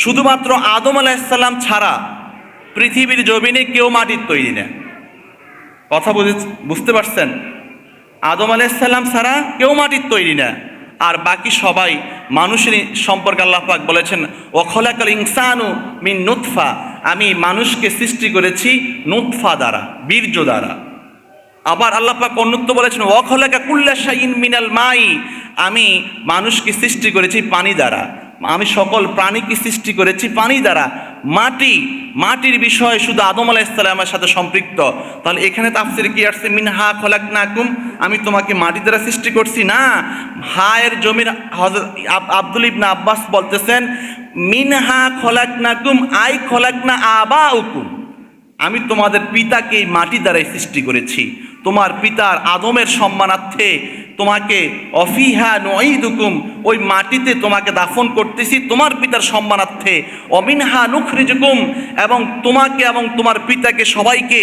শুধুমাত্র আদম আলাইহিসসালাম ছাড়া পৃথিবীর জমিনে কেউ মাটির তৈরি না। কথা বুঝতে পারছেন? আদম আলাইহিসসালাম ছাড়া কেউ মাটির তৈরি না, আর বাকি সবাই মানুষের সম্পর্কে আল্লাহ পাক বলেছেন, ও খলাকাল ইনসানু মিন নুতফা, আমি মানুষকে সৃষ্টি করেছি নুতফা দ্বারা, বীর্য দ্বারা। আবার আল্লাহ পাক অন্যত্র বলেছেন, ও খলাকা কুল্লা শাইইন মিনাল মাই, আমি মানুষকে সৃষ্টি করেছি পানি দ্বারা, আমি সকল প্রাণীকে সৃষ্টি করেছি পানি দ্বারা। মাটির বিষয় শুধু আদম আলাইহিসসালামের সাথে সম্পৃক্ত। তাহলে এখানে তাফসীরে কি আসছে? মিনহা খলাকনাকুম, আমি তোমাকে মাটি দ্বারা সৃষ্টি করছি না। হায়ের জমির হযরত আব্দুল ইবনে আব্বাস বলতেছেন, মিনহা খলাকনাকুম আই খলাকনা আবাউকুম, আমি তোমাদের পিতাকে এই মাটি দ্বারাই সৃষ্টি করেছি। তোমার পিতার আদমের সম্মানার্থে তোমাকে অফিহা নুঈদুকুম, ওই মাটিতে তোমাকে দাফন করতেছি তোমার পিতার সম্মানার্থে। অমিনহা নুখরিজুকুম, এবং তোমাকে এবং তোমার পিতাকে সবাইকে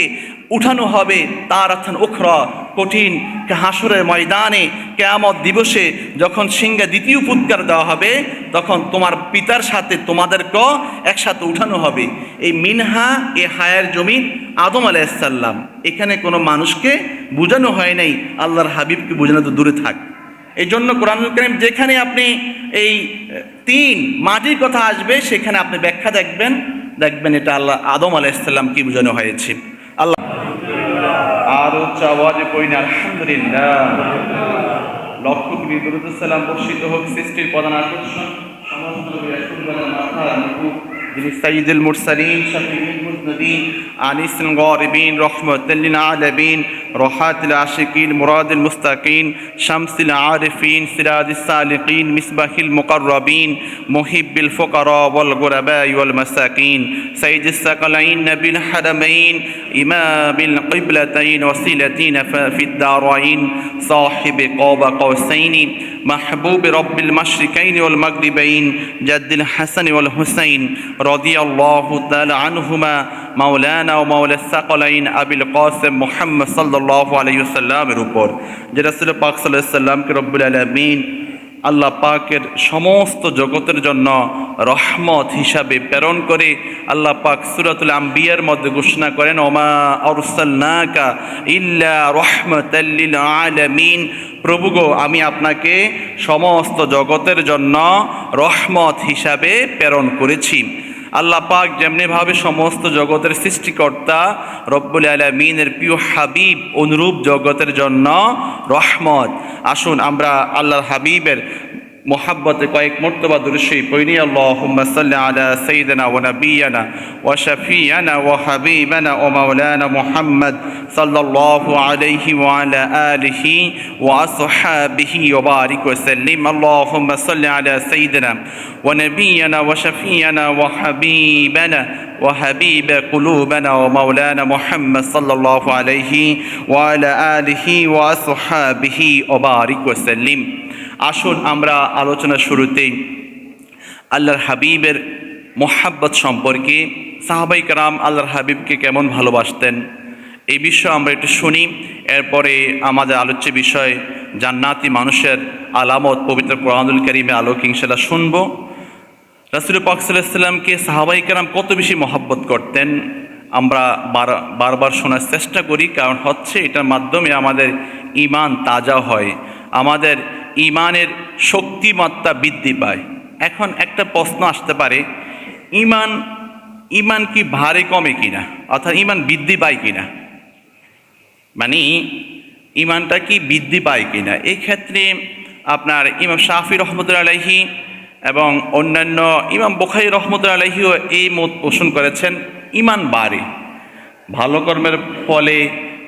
উঠানো হবে তারাতান উখরা, কঠিন হাসরের ময়দানে কিয়ামত দিবসে যখন সিংহে দ্বিতীয় ফুৎকার দেওয়া হবে, তখন তোমার পিতার সাথে তোমাদেরকেও একসাথে উঠানো হবে। এই মিনহা এ হায়ার জমিন আদম আলাইহিসসালাম, এখানে কোনো মানুষকে বোঝানো হয় নাই, আল্লাহর হাবিবকে বোঝানো তো দূরে থাক। এই জন্য কোরআনুল কারীম যেখানে আপনি এই তিন মাটির কথা আসবে, সেখানে আপনি ব্যাখ্যা দেখবেন এটা আল্লাহ আদম আলাইহিসসালাম কি বোঝানো হয়েছে। আল্লাহ আরো চাওয়াজে কইন আলহামদুলিল্লাহ। লক্ষ কোটি দরুদ সালাম বর্ষিত হোক সৃষ্টির প্রধান আকর্ষণ সমস্ত রাসূলগণের মাথার মুকুট, যিনি সাইয়্যিদুল মুরসালিন শফিউল মুযনিবিন আনিসুল গারিবিন রাহমাতুল লিল আলামিন রাহাতুল আশিকিন মুরাদুল মুস্তাকিন শামসুল আরিফিন সিরাজুস সালিকিন মিসবাহুল মুকাররাবিন মুহিব্বুল ফুকারা ওয়াল গুরাবা ওয়াল মাসাকিন সাইয়্যিদুস সাকালাইন নবিল হারামাইন ইমামুল কিবলাতাইন ওয়াসিলাতিন ফিদ দারাইন সাহিবে কাবা কাউসাইন محبوب رب المشرقين والمغربين جد الحسن والحسين رضي الله تعالى عنهما مولانا ومولى الثقلين أبي القاسم محمد صلى الله عليه وسلم উপর যে রাসূল পাক সাল্লাল্লাহু আলাইহি ওয়াসাল্লামকে রব্বুল আলামিন আল্লাহ পাকের সমস্ত জগতের জন্য রহমত হিসাবে প্রেরণ করে আল্লাহ পাক সূরাতুল আম্বিয়ার মধ্যে ঘোষণা করেন, ওমা আরসালনাকা ইল্লা রাহমাতাল লিল আলামিন, প্রভু গো, আমি আপনাকে সমস্ত জগতের জন্য রহমত হিসাবে প্রেরণ করেছি। আল্লাহ পাক যেমনিভাবে সমস্ত জগতের সৃষ্টিকর্তা রব্বুল আলামিনের প্রিয় হাবিব, অনুরূপ জগতের জন্য রহমত। আসুন আমরা আল্লাহর হাবিবের মোহাব্বতে কয়েক মর্তবা দুরূদ শরীফ পড়ি। আল্লাহুম্মা সাল্লি আলা সাইয়্যিদিনা ওয়া নাবিয়িনা ওয়া শাফিয়ানা ওয়া হাবিবানা ওয়া মাওলানা মুহাম্মদ সাল্লাল্লাহু আলাইহি ওয়া আলা আলিহি ওয়া আসহাবিহি ওয়া বারিক ওয়া সাল্লিম। আল্লাহুম্মা সাল্লি আলা সাইয়্যিদিনা ওয়া নাবিয়িনা ওয়া শাফিয়ানা ওয়া হাবিবানা ওয়া হাবিবা কুলুবানা ওয়া মাওলানা মুহাম্মদ সাল্লাল্লাহু আলাইহি ওয়া আলা আলিহি ওয়া আসহাবিহি ওয়া বারিক ওয়া সাল্লিম। আসুন আমরা আলোচনার শুরুতেই আল্লাহর হাবিবের মোহাব্বত সম্পর্কে, সাহাবায়ে কেরাম আল্লাহর হাবিবকে কেমন ভালোবাসতেন এই বিষয়ে আমরা একটু শুনি। এরপরে আমাদের আলোচ্য বিষয় জান্নাতি মানুষের আলামত পবিত্র কোরআনুল কারীমে আলোকে ইনশাআল্লাহ শুনব। রাসূল পাক সাল্লাল্লাহু আলাইহি ওয়াসাল্লামকে সাহাবায়ে কেরাম কত বেশি মহব্বত করতেন আমরা বারবার শোনার চেষ্টা করি, কারণ হচ্ছে এটার মাধ্যমে আমাদের ঈমান তাজা হয়, আমাদের ঈমানের শক্তিমত্তা বৃদ্ধি পায়। এখন একটা প্রশ্ন আসতে পারে, ঈমান কি ভারে কমে কিনা, অর্থাৎ ঈমান বৃদ্ধি পায় কিনা, মানে ঈমানটা কি বৃদ্ধি পায় কিনা। এই ক্ষেত্রে আপনার ইমাম শাফি রহমতুল্লাহ আলাইহি এবং অন্যান্য ইমাম বুখারী রহমতুল্লাহ আলাইহিও এই মত পোষণ করেছেন, ঈমান বাড়ে ভালো কর্মের ফলে,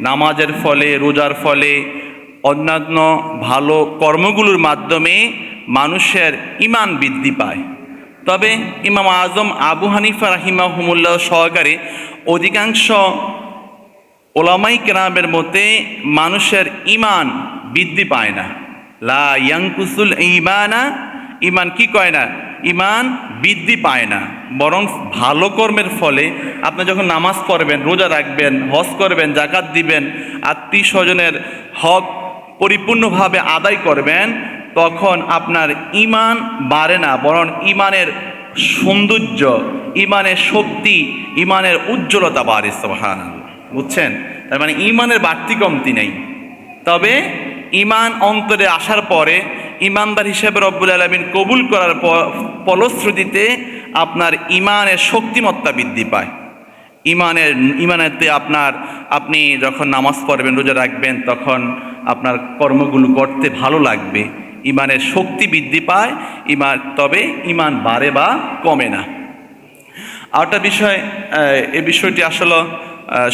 নামাজের ফলে, রোজার ফলে, অন্যান্য ভালো কর্মগুলোর মাধ্যমে মানুষের ঈমান বৃদ্ধি পায়। তবে ইমাম আজম আবু হানিফা রাহিমাহুমুল্লাহ সহকারে অধিকাংশ ওলামাই কেরামের মতে মানুষের ঈমান বৃদ্ধি পায় না। লা ইয়ানকুসুল ঈমানা, ঈমান কি কয় না, ঈমান বৃদ্ধি পায় না, বরং ভালো কর্মের ফলে আপনি যখন নামাজ পড়বেন, রোজা রাখবেন, হজ করবেন, যাকাত দিবেন, আত্মীয় স্বজনের হক পরিপূর্ণভাবে আদায় করবেন, তখন আপনার ঈমান বাড়ে না, বরং ঈমানের সৌন্দর্য, ইমানের শক্তি, ইমানের উজ্জ্বলতা বাড়ে। সুবহানাল্লাহ, বুঝছেন? তার মানে ইমানের বাড়তি কমতি নেই। তবে ইমান অন্তরে আসার পরে ইমানদার হিসেবে রব্বুল আলামিন কবুল করার ফলশ্রুতিতে আপনার ইমানের শক্তিমত্তা বৃদ্ধি পায়। ইমানেতে আপনি যখন নামাজ পড়বেন, রোজা রাখবেন, তখন আপনার কর্মগুলো করতে ভালো লাগবে, ইমানের শক্তি বৃদ্ধি পায়। তবে ইমান বাড়ে বা কমে না। আরেকটা বিষয়, এই বিষয়টি আসলে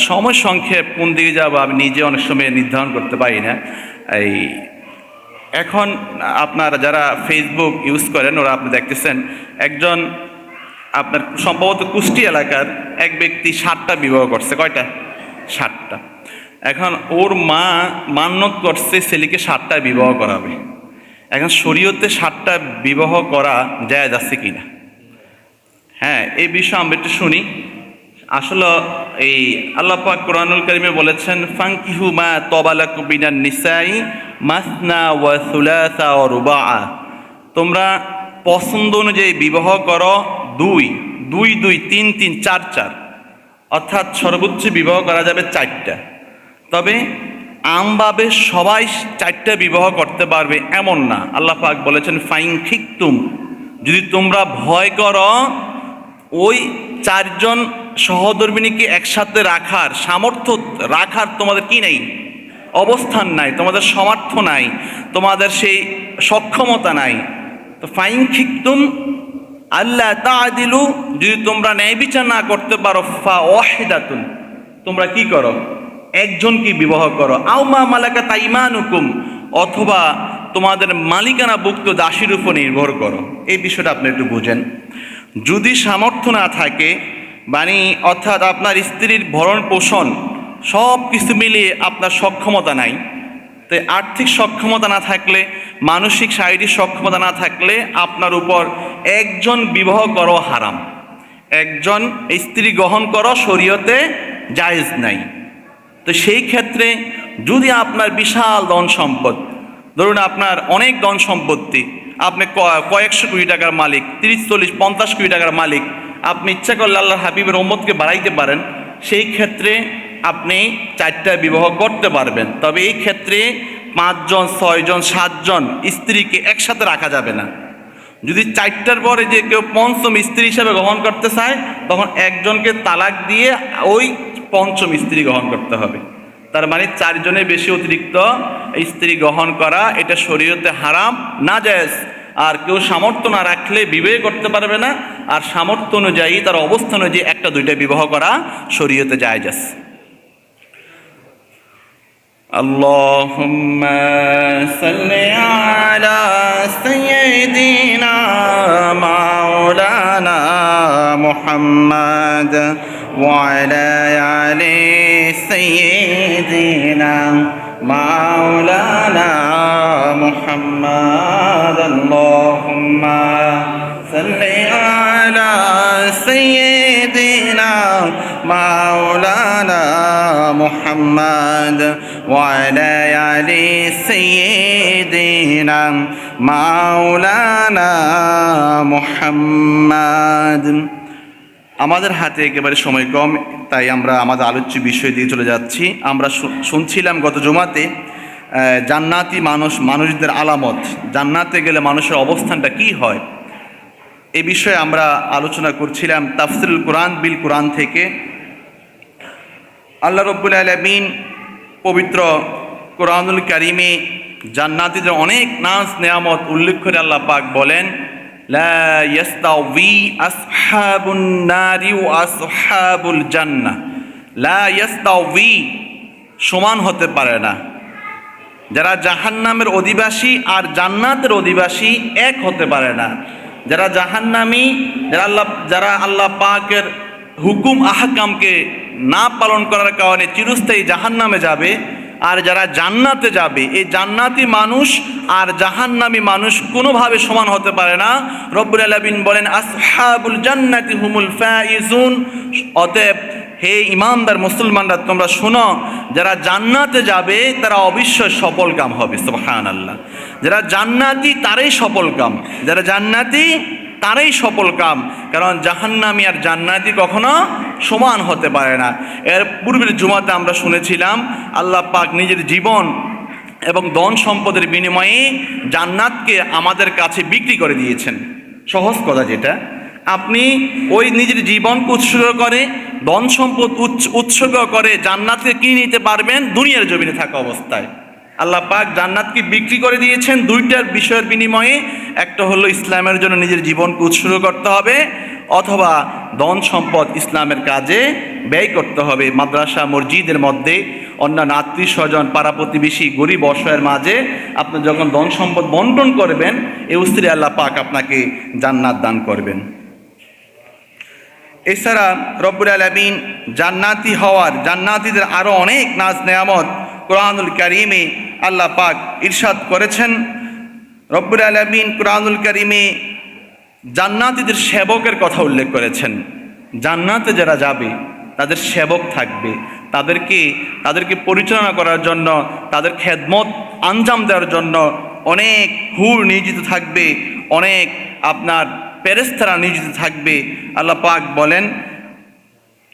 সময় সংক্ষেপ কোন দিকে যাবো আমি নিজে অনেক সময় নির্ধারণ করতে পারি না। এখন আপনারা যারা ফেসবুক ইউজ করেন, ওরা আপনি দেখতেছেন একজন আপনার সম্ভবত কুষ্টিয়া এলাকার এক ব্যক্তি 7টা বিবাহ করছে। কয়টা? 7টা। এখন ওর মা মান্যত করছে ছেলেকে 7টা বিবাহ করাবে। এখন শরীয়তে 7টা বিবাহ করা জায়েজ আছে কিনা? হ্যাঁ, এই বিষয়ে আমরা একটু শুনি। আসলে এই আল্লাহ পাক কোরআনুল কারীমে বলেছেন, ফাঙ্কিহু মা তাবা লাকুম মিনান নিসাই মাসনা ওয়া সুলাসা ওয়া রুবাআ। তোমরা পছন্দ অনুযায়ী বিবাহ করো 2 2 2, 3 3, 4 4, অর্থাৎ সর্বোচ্চ বিবাহ করা যাবে 4টা। তবে আমভাবে সবাই 4টা বিবাহ করতে পারবে এমন না। আল্লাহ পাক বলেছেন, ফাইন খিকতুম, যদি তোমরা ভয় করো ওই 4জন সহধর্মিণীকে একসাথে রাখার সামর্থ্য রাখার তোমাদের কি নেই, অবস্থান নাই, তোমাদের সামর্থ্য নাই, তোমাদের সেই সক্ষমতা নাই, তো ফাইন খিকতুম আল্লাহ তাআদিলু, যদি তোমরা ন্যায় বিচার না করতে পারো, ফা ওয়াহিদাতুন, তোমরা কি করো, একজনকে বিবাহ করো, আও মা মালাকাত আইমানুকুম, অথবা তোমাদের মালিকানাভুক্ত দাসীর উপর নির্ভর করো। এই বিষয়টা আপনি একটু বুঝেন। যদি সামর্থ্য না থাকে, মানে অর্থাৎ আপনার স্ত্রীর ভরণ পোষণ সব কিছু মিলিয়ে আপনার সক্ষমতা নাই, তো আর্থিক সক্ষমতা না থাকলে, মানসিক শারীরিক সক্ষমতা না থাকলে আপনার উপর একজন বিবাহ করো হারাম, একজন স্ত্রী গ্রহণ করো শরীয়তে জায়েজ নাই। তো সেই ক্ষেত্রে যদি আপনার বিশাল ধন সম্পদ, ধরুন আপনার অনেক ধন সম্পত্তি, আপনি কয়েকশো কোটি টাকার মালিক, 30 40 50 কোটি টাকার মালিক, আপনি ইচ্ছা করলে আল্লাহর হাবিবের উম্মতকে বাড়াইতে পারেন, সেই ক্ষেত্রে আপনি 4টা বিবাহ করতে পারবেন। তবে এই ক্ষেত্রে 5 জন 6 জন 7 জন স্ত্রীকে একসাথে রাখা যাবে না। যদি 4টার পরে যে কেউ 5ম স্ত্রী হিসাবে গ্রহণ করতে চায়, তখন একজনকে তালাক দিয়ে ওই 5ম স্ত্রী গ্রহণ করতে হবে। তার মানে 4 জনের বেশি অতিরিক্ত স্ত্রী গ্রহণ করা এটা শরীয়তে হারাম, নাজায়েজ। আর কেউ সামর্থ্য না রাখলে বিবাহ করতে পারবে না, আর সামর্থ্য অনুযায়ী তার অবস্থান অনুযায়ী 1টা 2টা বিবাহ করা শরীয়তে জায়েজ আছে। আল্লাহুম্মা সাল্লি আলা সাইয়্যিদিনা মাওলানা মুহাম্মাদ ওয়া আলা আলি সাইয়্যিদিনা মাওলানা মুহাম্মাদ। আল্লাহুম্মা সাল্লি আলা সাইয়্যিদিনা মাওলানা মুহাম্মাদ ওয়া আলা আলি সাইয়্যিদিনা মাওলানা মুহাম্মাদ। আমাদের হাতে একেবারে সময় কম, তাই আমরা আমাদের আলোচ্য বিষয় দিয়ে চলে যাচ্ছি। আমরা শুনছিলাম গত জুমাতে জান্নাতি মানুষদের আলামত, জান্নাতে গেলে মানুষের অবস্থানটা কি হয়, এই বিষয়ে আমরা আলোচনা করছিলাম তাফসীরুল কোরআন বিল কোরআন থেকে। আল্লাহ রাব্বুল আলামিন পবিত্র কোরআনুল কারীমে জান্নাতীদের অনেক নাজ নেয়ামত উল্লেখ করে আল্লাহ পাক বলেন, লা ইয়াস্তাউই আসহাবুন নারি ওয়া আসহাবুল জান্নাহ। লা ইয়াস্তাউই, সমান হতে পারে না। যারা জাহান্নামের অধিবাসী আর জান্নাতের অধিবাসী এক হতে পারে না। যারা জাহান্নামী, যারা আল্লাহ পাকের হুকুম আহকামকে না পালন করার কারণে চিরস্থায়ী জাহান্নামে যাবে, আর যারা জান্নাতে যাবে, এই জান্নাতি মানুষ আর জাহান্নামী মানুষ কোনোভাবে সমান হতে পারে না। রব্বুল আলামিন বলেন, আসহাবুল জান্নাতি হুমুল ফাইজুন। অতএব হে ইমানদার মুসলমানরা, তোমরা শোনো, যারা জান্নাতে যাবে তারা অবশ্যই সফলকাম হবে। সুবহানাল্লাহ। যারা জান্নাতি তারাই সফলকাম, যারা জান্নাতি তারাই সফল কাম, কারণ জাহান্নামী আর জান্নাতি কখনো সমান হতে পারে না। এর পূর্বের জুমাতে আমরা শুনেছিলাম আল্লাহ পাক নিজের জীবন এবং ধন সম্পদের বিনিময়ে জান্নাতকে আমাদের কাছে বিক্রি করে দিয়েছেন। সহজ কথা যেটা, আপনি ওই নিজের জীবনকে উৎসর্গ করে, ধন সম্পদ উৎসর্গ করে জান্নাতকে কিনে নিতে পারবেন দুনিয়ার জমিনে থাকা অবস্থায়। আল্লাহ পাক জান্নাতকে বিক্রি করে দিয়েছেন দুইটার বিষয়ের বিনিময়ে। একটা হলো ইসলামের জন্য নিজের জীবনকে উৎসর্গ করতে হবে, অথবা ধন সম্পদ ইসলামের কাজে ব্যয় করতে হবে। মাদ্রাসা মসজিদের মধ্যে অন্যান্য আত্মীয় স্বজন, পাড়া প্রতিবেশী, গরিব অসহায়ের মাঝে আপনি যখন ধন সম্পদ বন্টন করবেন, এই উসিলায় আল্লাহ পাক আপনাকে জান্নাত দান করবেন। এছাড়া রব্বুল আলামিন জান্নাতি হওয়ার, জান্নাতীদের আরও অনেক নাজ নেয়ামত কোরআনুল কারীমে আল্লাহ পাক ইরশাদ করেছেন। রব্বুল আলামিন কোরআনুল কারীমে জান্নাতীদের সেবকের কথা উল্লেখ করেছেন। জান্নাতে যারা যাবে তাদের সেবক থাকবে, তাদেরকে পরিচালনা করার জন্য, তাদের খেদমত আঞ্জাম দেওয়ার জন্য অনেক হুর নিয়োজিত থাকবে, অনেক আপনার ফেরেশতারা নিয়োজিত থাকবে। আল্লাহ পাক বলেন,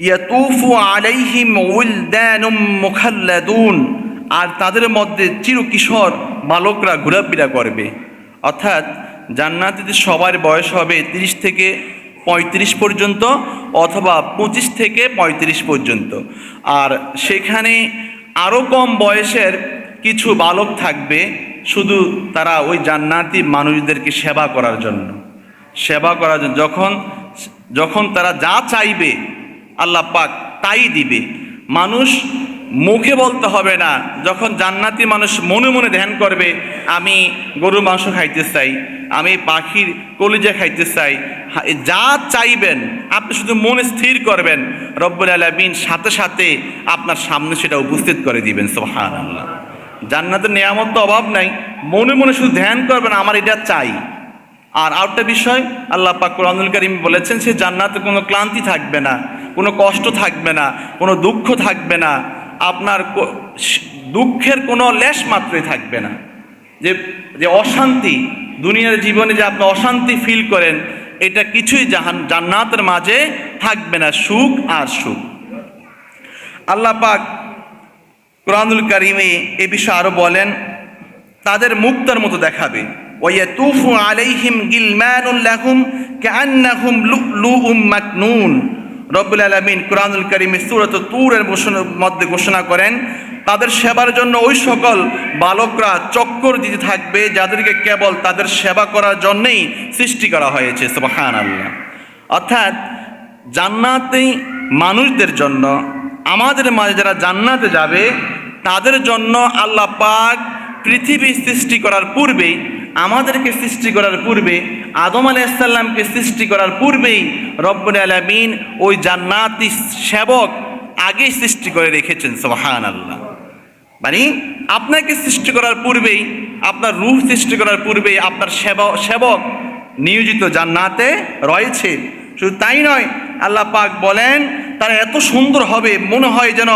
ইয়াতুফু আলাইহিম উলদানুম মুখাল্লাদুন, আর তাদের মধ্যে চিরকিশোর বালকরা ঘোরাফেরা করবে। অর্থাৎ জান্নাতীদের সবার বয়স হবে 30 থেকে 35 পর্যন্ত, অথবা 25 থেকে 35 পর্যন্ত। আর সেখানে আরও কম বয়সের কিছু বালক থাকবে, শুধু তারা ওই জান্নাতি মানুষদেরকে সেবা করার জন্য। যখন তারা যা চাইবে আল্লাহ পাক তাই দিবে। মানুষ মুখে বলতে হবে না, যখন জান্নাতি মানুষ মনে মনে ধ্যান করবে, আমি গরুর মাংস খাইতে চাই, আমি পাখির কলিজা খাইতে চাই, যা চাইবেন আপনি শুধু মনে স্থির করবেন, রব্বুল আলামিন সাথে সাথে আপনার সামনে সেটা উপস্থিত করে দিবেন। সুবহানাল্লাহ। জান্নাতের নিয়ামত তো অভাব নাই, মনে মনে শুধু ধ্যান করবেন আমার এটা চাই। আর আরেকটা বিষয় আল্লাহ পাক কোরআনুল কারীম বলেছেন, সে জান্নাতে কোনো ক্লান্তি থাকবে না, কোনো কষ্ট থাকবে না, কোনো দুঃখ থাকবে না, আপনার দুঃখের কোনো লেশ মাত্রই থাকবে না। যে অশান্তি দুনিয়ার জীবনে যে আপনি অশান্তি ফিল করেন, এটা কিছুই জান্নাতের মাঝে থাকবে না, সুখ আর সুখ। আল্লাহ পাক কোরআনুল কারীমে এ বিষয়ে আরও বলেন, তাদের মুক্তার মতো দেখাবে। ওয়ায়াতুফু আলাইহিম গিলমানুন লাহুম কাআন্নাহুম লুলুউম মাকনুন। রব্বুল আলামিন কোরআনুল কারীমে সূরাত তুরের মধ্যে ঘোষণা করেন, তাদের সেবার জন্য ওই সকল বালকরা চক্কর দিতে থাকবে যাদেরকে কেবল তাদের সেবা করার জন্যই সৃষ্টি করা হয়েছে। সুবহানাল্লাহ। অর্থাৎ জান্নাতি মানুষদের জন্য, আমাদের মাঝে যারা জান্নাতে যাবে তাদের জন্য আল্লাহ পাক পৃথিবী সৃষ্টি করার পূর্বেই, আমাদেরকে সৃষ্টি করার পূর্বে, আদম আলাইহিস সালামকে সৃষ্টি করার পূর্বেই রব্বুল আলামিন ওই জান্নাতি সেবক আগেই সৃষ্টি করে রেখেছেন। সুবহানাল্লাহ। মানে আপনাকে সৃষ্টি করার পূর্বেই, আপনার রূহ সৃষ্টি করার পূর্বেই আপনার সেবক নিয়োজিত জান্নাতে রয়েছে। শুধু তাই নয়, আল্লাহ পাক বলেন তারা এত সুন্দর হবে মনে হয় যেন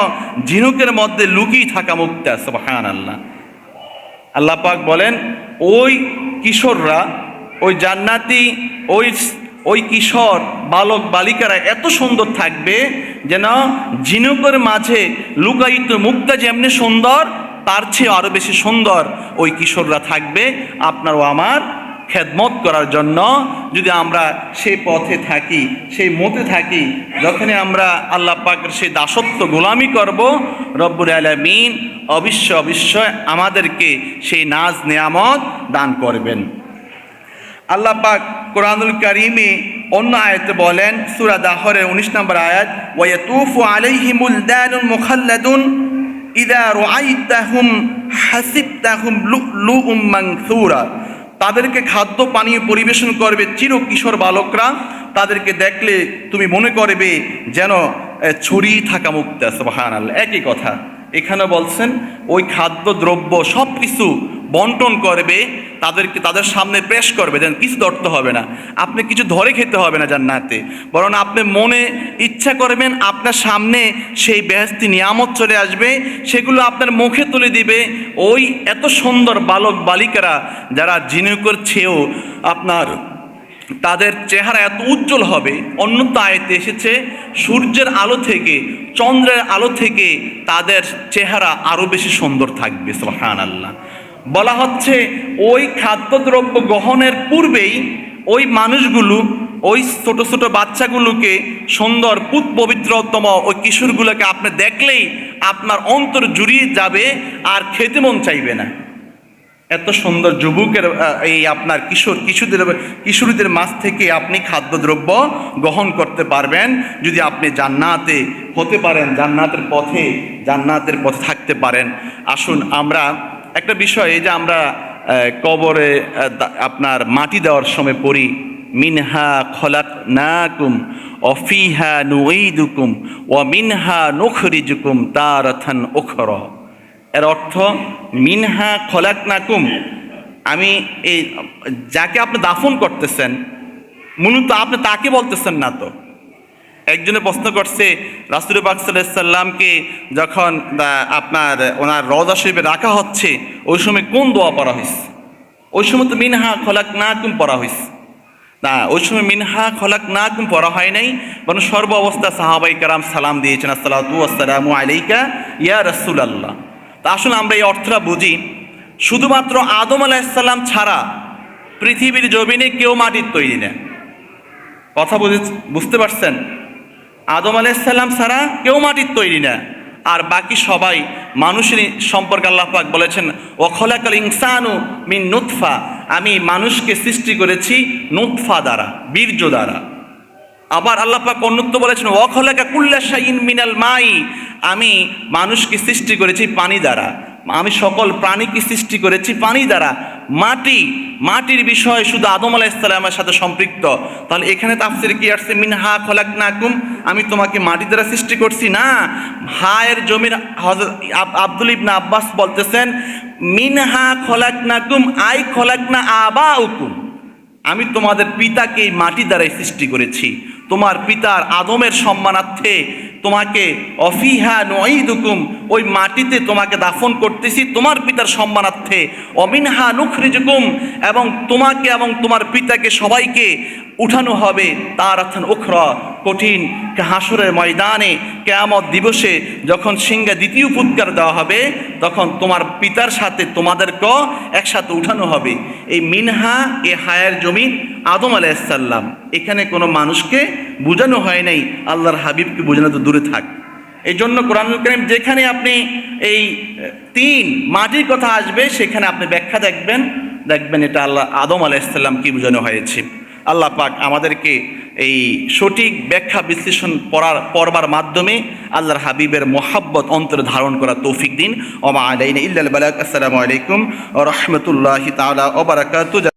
ঝিনুকের মধ্যে লুকিয়ে থাকা মুক্তা। সুবহানাল্লাহ। আল্লাহ পাক বলেন ওই কিশোররা, ওই জান্নাতি, ওই কিশোর বালক বালিকারা এত সুন্দর থাকবে যেন ঝিনুকের মাঝে লুকায়িত মুক্তা যেমনি সুন্দর, তার চেয়ে আরও বেশি সুন্দর ওই কিশোররা থাকবে আপনার ও আমার খেদমত করার জন্য। যদি আমরা সেই পথে থাকি, সেই মতে থাকি, যখনই আমরা আল্লাহ পাকের সেই দাসত্ব গোলামি করব, রব্বুল আলামিন অবশ্যই আমাদেরকে সেই নাজ নেয়ামত দান করবেন। আল্লাহ পাক কোরআনুল কারীমে অন্য আয়াতে বলেন, সূরা দাহরের 19 নম্বর আয়াত, ওয়ায়াতুফু আলাইহিমুল দানুল মুখাল্লাদুন ইযা রাআইতাহুম হাসিবতাহুম লুলুউম মানসুরা। তাদেরকে খাদ্য পানীয় পরিবেশন করবে চিরকিশোর বালকরা, তাদেরকে দেখলে তুমি মনে করবে যেন ছড়িয়ে থাকা মুক্তা। সুবহানাল্লাহ। একই কথা এখানে বলছেন, ওই খাদ্য দ্রব্য সব কিছু বন্টন করবে, তাদের সামনে পেশ করবে, যেন কিছু ধরতে হবে না, আপনি কিছু ধরে খেতে হবে না জান্নাতে, বরং আপনি মনে ইচ্ছা করবেন আপনার সামনে সেই বেহেশতি নিয়ামত চলে আসবে, সেগুলো আপনার মুখে তুলে দিবে ওই এত সুন্দর বালক বালিকারা যারা ঝিনুকের চেয়েও আপনার তাদের চেহারা এত উজ্জ্বল হবে। অন্যত আয়াতে এসেছে সূর্যের আলো থেকে, চন্দ্রের আলো থেকে তাদের চেহারা আরো বেশি সুন্দর থাকবে। সুবহানাল্লাহ। বলা হচ্ছে ওই খাদ্যদ্রব্য গ্রহণের পূর্বেই ওই মানুষগুলো, ওই ছোট ছোট বাচ্চাগুলোকে, সুন্দর পুত পবিত্রতম ওই কিশোরগুলোকে আপনি দেখলেই আপনার অন্তর জুড়িয়ে যাবে আর খেতে মন চাইবে না। এত সুন্দর যুবকের এই আপনার কিশোরীদের মাঝ থেকে আপনি খাদ্যদ্রব্য গ্রহণ করতে পারবেন যদি আপনি জান্নাতে হতে পারেন, জান্নাতের পথে থাকতে পারেন। আসুন আমরা একটা বিষয়, এই যে আমরা কবরে আপনার মাটি দেওয়ার সময় পড়ি, মিনহা খলাকনাকুম ওয়া ফিহা নুঈদুকুম ওয়া মিনহা নুখরিজুকুম তারাতান উখরা। এর অর্থ মিনহা খলাকনাকুম, আমি এই যাকে আপনি দাফন করতেছেন মূলত আপনি তাকে বলতেছেন না তো। একজনে প্রশ্ন করছে রাসূল পাক সাল্লাল্লাহু আলাইহি সাল্লামকে যখন আপনার ওনার রওজা শরীফে রাখা হচ্ছে ওই সময় কোন দোয়া পড়া হয়েছে? ওই সময় তো মিনহা খলাকনাকুম পড়া হয়েছে না, ওই সময় মিনহা খলাকনাকুম পড়া হয় নাই, বরং সর্ব অবস্থা সাহাবায়ে কেরাম সালাম দিয়েছেন, আসসালাতু ওয়াসসালামু আলাইকা ইয়া রাসূলুল্লাহ। তা আসলে আমরা এই অর্থটা বুঝি, শুধুমাত্র আদম আলাইহিস সালাম ছাড়া পৃথিবীর জমিনে কেউ মাটির তৈরি না। কথা বুঝতে পারছেন? আদম আলাইহিস সালাম ছাড়া কেউ মাটির তৈরি না, আর বাকি সবাই মানুষের সম্পর্কে আল্লাহ পাক বলেছেন ওয়া খলাকাল ইনসানু মিন নুতফা, আমি মানুষকে সৃষ্টি করেছি নুতফা দ্বারা, বীর্য দ্বারা। আবার আল্লাহ পাক অন্যত্র বলেছেন ওয়া খলাকা কুল্লা শাইইন মিনাল মাই, আমি মানুষকে সৃষ্টি করেছি পানি দ্বারা, আমি সকল প্রাণীকে সৃষ্টি করেছি পানি দ্বারা। মাটির বিষয় শুধু আদম আলাইহিস সালামের সাথে সম্পৃক্ত। তাহলে এখানে তাফসীরে কি আসছে মিনহা খলাকনাকুম, আমি তোমাকে মাটি দ্বারা সৃষ্টি করছি না। হায়ের জমির হযরত আব্দুল ইবনে আব্বাস বলতেছেন মিনহা খলাকনাকুম আই খলাকনা আবাউকুম, আমি তোমাদের পিতাকে এই মাটি দ্বারাই সৃষ্টি করেছি। তোমার পিতার আদমের সম্মানার্থে তোমাকে অফিহা নুঈদুকুম, ওই মাটিতে তোমাকে দাফন করতেছি তোমার পিতার সম্মানার্থে। অমিনহা নুখরিজুকুম, এবং তোমাকে এবং তোমার পিতাকে সবাইকে উঠানো হবে তারাতান উখরা, কঠিন হাসরের ময়দানে কিয়ামত দিবসে যখন সিংহে দ্বিতীয় ফুৎকার দেওয়া হবে তখন তোমার পিতার সাথে তোমাদেরকেও একসাথে উঠানো হবে। এই মিনহা এ হায়ের জমিন আদম আলাইহিস সালাম, এখানে কোনো মানুষকে বোঝানো হয় নাই, আল্লাহর হাবিবকে বোঝানো তো দূরে থাক। এই জন্য কোরআনুল কারীম যেখানে আপনি এই তিন মাটির কথা আসবে সেখানে আপনি ব্যাখ্যা দেখবেন এটা আল্লাহ আদম আলাইহিস সালাম কি বোঝানো হয়েছে। আল্লাহ পাক আমাদেরকে এই সঠিক ব্যাখ্যা বিশ্লেষণ পড়বার মাধ্যমে আল্লাহর হাবিবের মোহাব্বত অন্তরে ধারণ করা তৌফিক দিন। ওয়া মা আলাইনা ইল্লাল বালাগ। আসসালামু আলাইকুম ওয়া রাহমাতুল্লাহি তাআলা ওয়া বারাকাতুহু।